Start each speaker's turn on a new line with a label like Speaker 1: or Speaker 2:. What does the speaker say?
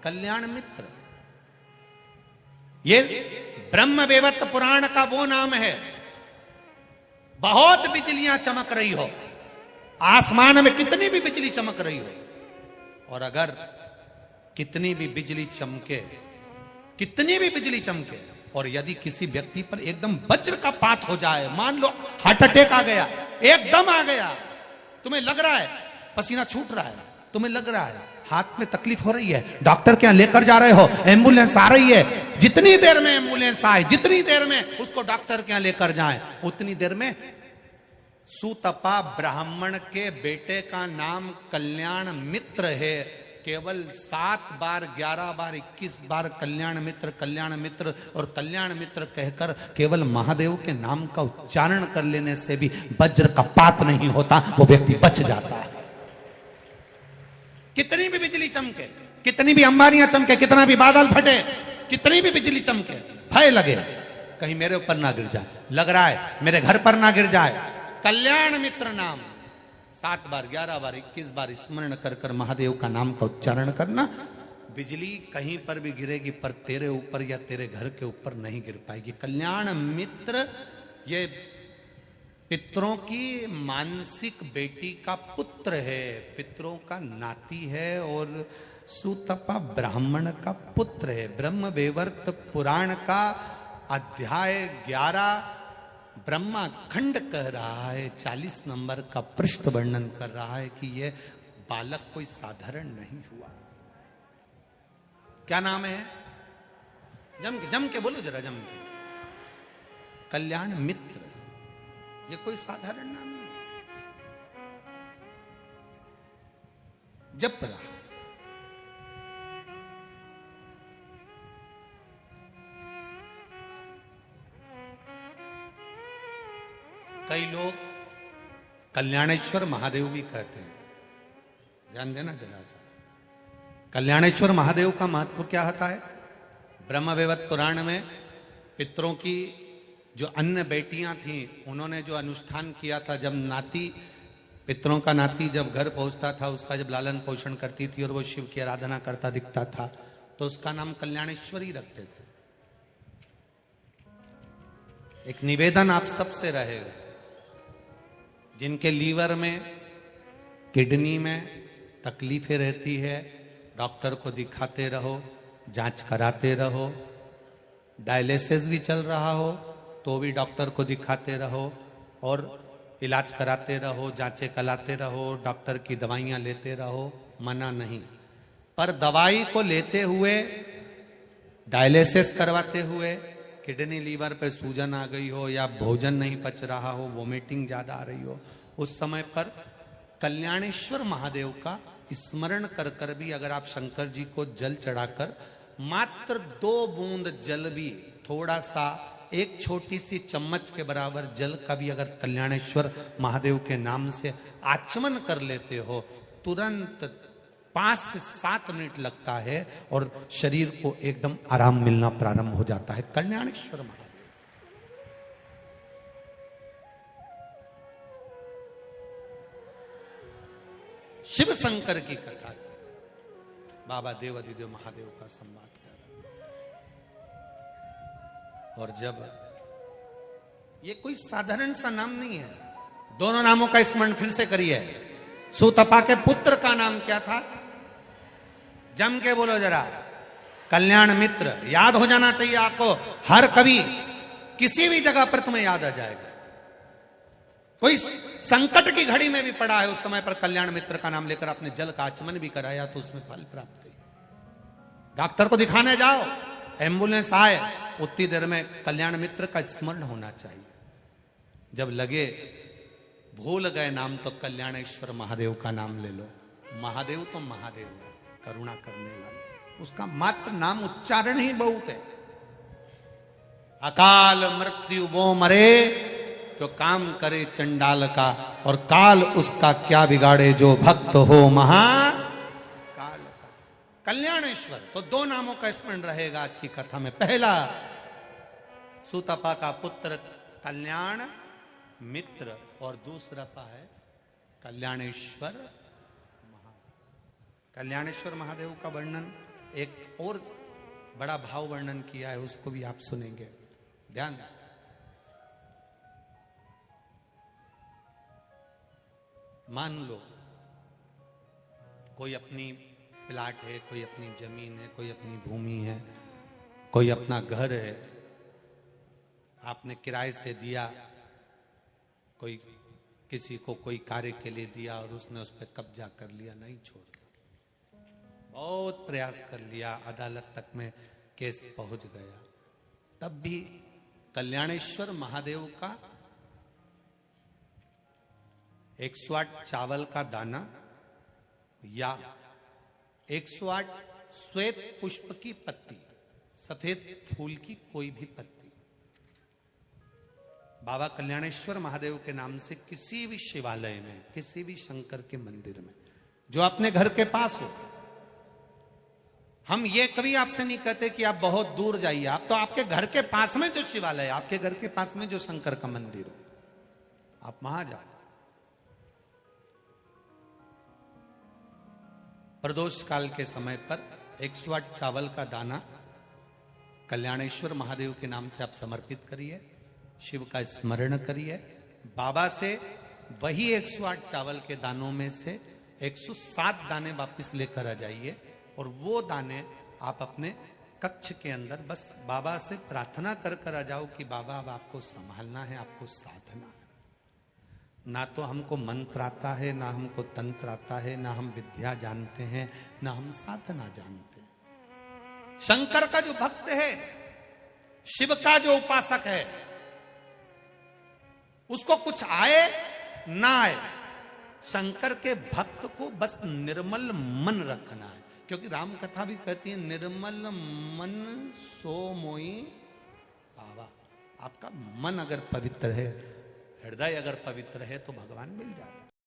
Speaker 1: कल्याण मित्र। ये ब्रह्म वैवर्त पुराण का वो नाम है। बहुत बिजलियां चमक रही हो, आसमान में कितनी भी बिजली चमक रही हो, और अगर कितनी भी बिजली चमके, कितनी भी बिजली चमके, और यदि किसी व्यक्ति पर एकदम वज्र का पात हो जाए, मान लो हार्ट अटैक आ गया, एकदम आ गया, तुम्हें लग रहा है पसीना छूट रहा है, तुम्हें लग रहा है हाथ में तकलीफ हो रही है, डॉक्टर के यहां लेकर जा रहे हो, एम्बुलेंस आ रही है, जितनी देर में एम्बुलेंस आए, जितनी देर में उसको डॉक्टर के यहां लेकर जाए, उतनी देर में सुतपा ब्राह्मण के बेटे का नाम कल्याण मित्र है। केवल 7 बार 11 बार 21 बार कल्याण मित्र और कल्याण मित्र कहकर केवल महादेव के नाम का उच्चारण कर लेने से भी वज्र का पात नहीं होता, वो व्यक्ति बच जाता है। कितनी भी बिजली चमके, कितनी भी अंबारियां चमके, कितना भी बादल फटे, कितनी भी बिजली चमके, भय लगे कहीं मेरे ऊपर ना गिर जाए, लग रहा है मेरे घर पर ना गिर जाए, कल्याण मित्र नाम 7 बार 11 बार 21 बार स्मरण कर कर महादेव का नाम का उच्चारण करना। बिजली कहीं पर भी गिरेगी पर तेरे ऊपर या तेरे घर के ऊपर नहीं गिर पाएगी। कल्याण मित्र ये पितरों की मानसिक बेटी का पुत्र है, पितरों का नाती है, और सुतपा ब्राह्मण का पुत्र है। ब्रह्म वैवर्त पुराण का अध्याय 11 ब्रह्मा खंड कह रहा है, 40 नंबर का पृष्ठ वर्णन कर रहा है कि यह बालक कोई साधारण नहीं हुआ। क्या नाम है? जम के बोलो जरा, जम के। कल्याण मित्र, ये कोई साधारण नाम नहीं। जप रहा कई लोग कल्याणेश्वर महादेव भी कहते हैं, ध्यान देना जरा सा। कल्याणेश्वर महादेव का महत्व क्या होता है? ब्रह्म वैवर्त पुराण में पितरों की जो अन्य बेटियां थीं, उन्होंने जो अनुष्ठान किया था, जब नाती, पितरों का नाती जब घर पहुंचता था, उसका जब लालन पोषण करती थी और वो शिव की आराधना करता दिखता था, तो उसका नाम कल्याणेश्वरी रखते थे। एक निवेदन आप सबसे रहेगा, जिनके लीवर में, किडनी में तकलीफें रहती है, डॉक्टर को दिखाते रहो, जांच कराते रहो। डायलिसिस भी चल रहा हो तो भी डॉक्टर को दिखाते रहो और इलाज कराते रहो, जांचें कराते रहो, डॉक्टर की दवाइयां लेते रहो, मना नहीं। पर दवाई को लेते हुए, डायलिसिस करवाते हुए किडनी लीवर पे सूजन आ गई हो, या भोजन नहीं पच रहा हो, वोमिटिंग ज्यादा आ रही हो, उस समय पर कल्याणेश्वर महादेव का स्मरण कर कर भी अगर आप शंकर जी को जल चढ़ाकर मात्र 2 बूंद जल भी, थोड़ा सा, एक छोटी सी चम्मच के बराबर जल का भी अगर कल्याणेश्वर महादेव के नाम से आचमन कर लेते हो, तुरंत 5 से 7 मिनट लगता है और शरीर को एकदम आराम मिलना प्रारंभ हो जाता है। कल्याणेश्वर महादेव, शिव शंकर की कथा, बाबा देव अधिदेव महादेव का संवाद कर रहा। और जब, ये कोई साधारण सा नाम नहीं है, दोनों नामों का स्मरण फिर से करिए। सुतपा के पुत्र का नाम क्या था? जम के बोलो जरा, कल्याण मित्र। याद हो जाना चाहिए आपको, हर कभी किसी भी जगह पर तुम्हें याद आ जाएगा। कोई संकट की घड़ी में भी पड़ा है, उस समय पर कल्याण मित्र का नाम लेकर आपने जल का आचमन भी कराया तो उसमें फल प्राप्त हुई। डॉक्टर को दिखाने जाओ, एम्बुलेंस आए, उतनी देर में कल्याण मित्र का स्मरण होना चाहिए। जब लगे भूल गए नाम, तो कल्याणेश्वर महादेव का नाम ले लो। महादेव तो महादेव है, करुणा करने वाले, उसका मात्र नाम उच्चारण ही बहुत है। अकाल मृत्यु वो मरे जो काम करे चंडाल का, और काल उसका क्या बिगाड़े जो भक्त हो महाकाल का। कल्याणेश्वर, तो 2 नामों का स्मरण रहेगा आज की कथा में। पहला, सुतपा का पुत्र कल्याण मित्र, और दूसरा है कल्याणेश्वर महादेव। कल्याणेश्वर महादेव का वर्णन एक और बड़ा भाव वर्णन किया है, उसको भी आप सुनेंगे, ध्यान। मान लो कोई अपनी प्लाट है, कोई अपनी जमीन है, कोई अपनी भूमि है, कोई अपना घर है, आपने किराए से दिया, कोई किसी को कोई कार्य के लिए दिया और उसने उस पर कब्जा कर लिया, नहीं छोड़ता, बहुत प्रयास कर लिया, अदालत तक में केस पहुंच गया, तब भी कल्याणेश्वर महादेव का 108 चावल का दाना या 108 श्वेत पुष्प की पत्ती, सफेद फूल की कोई भी पत्ती बाबा कल्याणेश्वर महादेव के नाम से किसी भी शिवालय में, किसी भी शंकर के मंदिर में, जो अपने घर के पास हो, हम ये कभी आपसे नहीं कहते कि आप बहुत दूर जाइए, आप तो आपके घर के पास में जो शिवालय, आपके घर के पास में जो शंकर का मंदिर हो, आप वहां जाओ। प्रदोष काल के समय पर 108 चावल का दाना कल्याणेश्वर महादेव के नाम से आप समर्पित करिए, शिव का स्मरण करिए, बाबा से वही 108 चावल के दानों में से 107 दाने वापस लेकर आ जाइए और वो दाने आप अपने कक्ष के अंदर बस बाबा से प्रार्थना कर आ जाओ कि बाबा अब आपको संभालना है, आपको साधना है। ना तो हमको मंत्र आता है, ना हमको तंत्र आता है, ना हम विद्या जानते हैं, ना हम साधना जानते हैं। शंकर का जो भक्त है, शिव का जो उपासक है, उसको कुछ आए ना आए, शंकर के भक्त को बस निर्मल मन रखना है। क्योंकि राम कथा भी कहती है निर्मल मन सो मोई पावा। आपका मन अगर पवित्र है, हृदय अगर पवित्र है तो भगवान मिल जाते हैं।